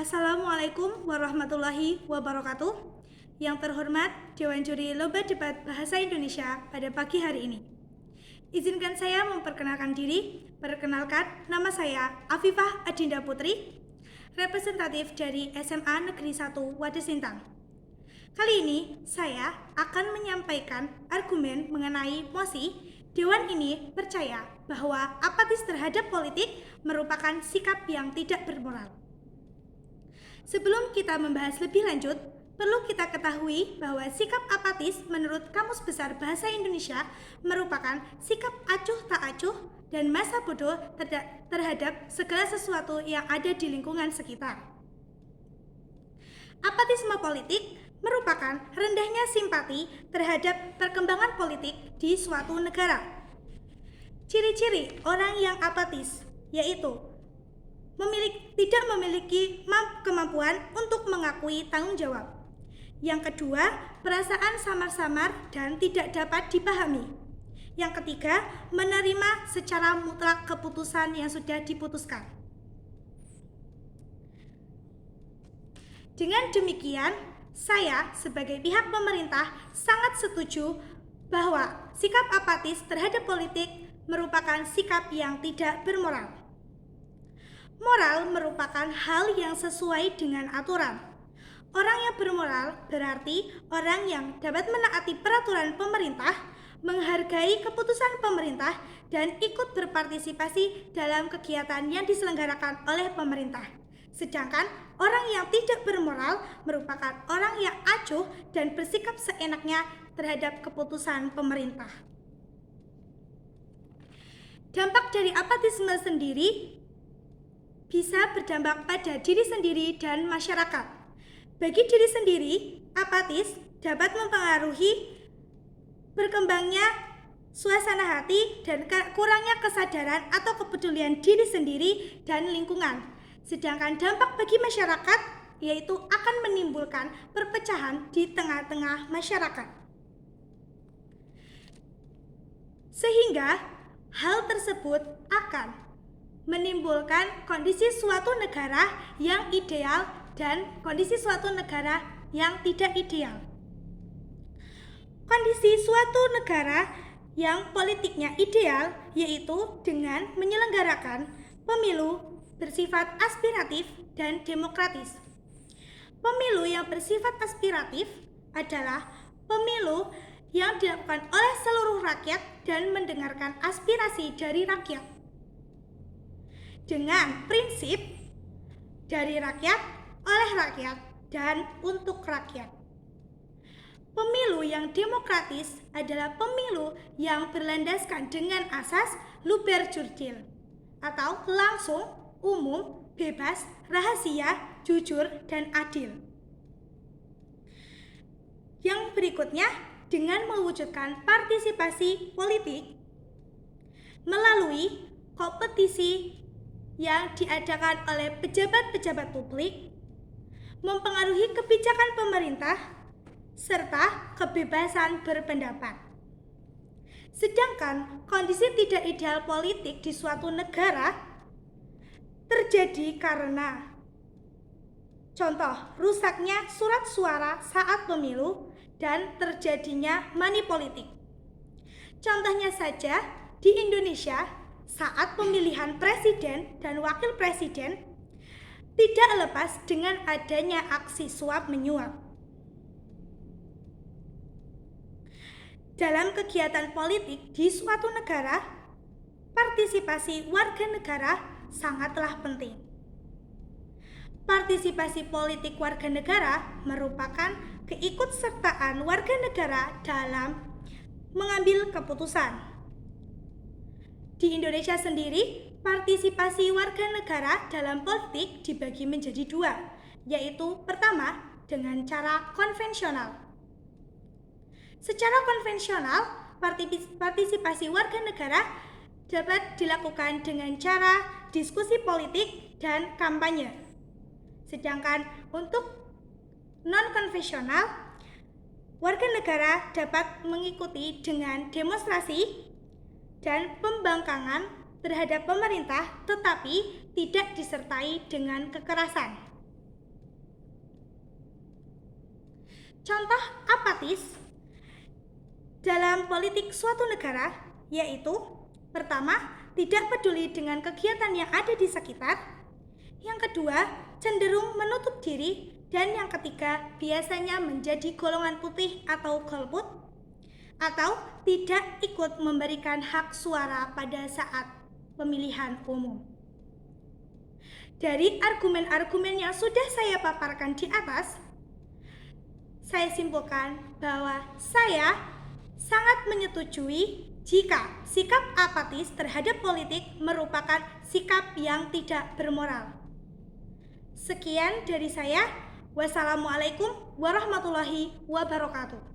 Assalamualaikum warahmatullahi wabarakatuh. Yang terhormat Dewan Juri Lomba Debat Bahasa Indonesia pada pagi hari ini. Izinkan saya memperkenalkan diri. Perkenalkan, nama saya Afifah Adinda Putri, representatif dari SMA Negeri 1 Wadas Sintang. Kali ini saya akan menyampaikan argumen mengenai mosi Dewan ini percaya bahwa apatis terhadap politik merupakan sikap yang tidak bermoral. Sebelum kita membahas lebih lanjut, perlu kita ketahui bahwa sikap apatis menurut Kamus Besar Bahasa Indonesia merupakan sikap acuh tak acuh dan masa bodoh terhadap segala sesuatu yang ada di lingkungan sekitar. Apatisme politik merupakan rendahnya simpati terhadap perkembangan politik di suatu negara. Ciri-ciri orang yang apatis yaitu tidak memiliki kemampuan untuk mengakui tanggung jawab. Yang kedua, perasaan samar-samar dan tidak dapat dipahami. Yang ketiga, menerima secara mutlak keputusan yang sudah diputuskan. Dengan demikian, saya sebagai pihak pemerintah sangat setuju bahwa sikap apatis terhadap politik merupakan sikap yang tidak bermoral. Moral merupakan hal yang sesuai dengan aturan. Orang yang bermoral berarti orang yang dapat menaati peraturan pemerintah, menghargai keputusan pemerintah, dan ikut berpartisipasi dalam kegiatan yang diselenggarakan oleh pemerintah. Sedangkan orang yang tidak bermoral merupakan orang yang acuh dan bersikap seenaknya terhadap keputusan pemerintah. Dampak dari apatisme sendiri bisa berdampak pada diri sendiri dan masyarakat. Bagi diri sendiri, apatis dapat mempengaruhi berkembangnya suasana hati dan kurangnya kesadaran atau kepedulian diri sendiri dan lingkungan. Sedangkan dampak bagi masyarakat yaitu akan menimbulkan perpecahan di tengah-tengah masyarakat. Sehingga hal tersebut akan menimbulkan kondisi suatu negara yang ideal dan kondisi suatu negara yang tidak ideal. Kondisi suatu negara yang politiknya ideal yaitu dengan menyelenggarakan pemilu bersifat aspiratif dan demokratis. Pemilu yang bersifat aspiratif adalah pemilu yang dilakukan oleh seluruh rakyat dan mendengarkan aspirasi dari rakyat. Dengan prinsip dari rakyat, oleh rakyat, dan untuk rakyat. Pemilu yang demokratis adalah pemilu yang berlandaskan dengan asas luber jurdil atau langsung, umum, bebas, rahasia, jujur, dan adil. Yang berikutnya dengan mewujudkan partisipasi politik melalui kompetisi yang diadakan oleh pejabat-pejabat publik, mempengaruhi kebijakan pemerintah, serta kebebasan berpendapat. Sedangkan kondisi tidak ideal politik di suatu negara terjadi karena contoh, rusaknya surat suara saat pemilu dan terjadinya money politik. Contohnya saja di Indonesia saat pemilihan presiden dan wakil presiden tidak lepas dengan adanya aksi suap menyuap. Dalam kegiatan politik di suatu negara, partisipasi warga negara sangatlah penting. Partisipasi politik warga negara merupakan keikutsertaan warga negara dalam mengambil keputusan. Di Indonesia sendiri, partisipasi warga negara dalam politik dibagi menjadi dua, yaitu pertama dengan cara konvensional. Secara konvensional, partisipasi warga negara dapat dilakukan dengan cara diskusi politik dan kampanye. Sedangkan untuk non-konvensional, warga negara dapat mengikuti dengan demonstrasi dan pembangkangan terhadap pemerintah tetapi tidak disertai dengan kekerasan. Contoh apatis dalam politik suatu negara yaitu: pertama, tidak peduli dengan kegiatan yang ada di sekitar. Yang kedua, cenderung menutup diri. Dan yang ketiga, biasanya menjadi golongan putih atau golput, atau tidak ikut memberikan hak suara pada saat pemilihan umum. Dari argumen-argumen yang sudah saya paparkan di atas, saya simpulkan bahwa saya sangat menyetujui jika sikap apatis terhadap politik merupakan sikap yang tidak bermoral. Sekian dari saya. Wassalamualaikum warahmatullahi wabarakatuh.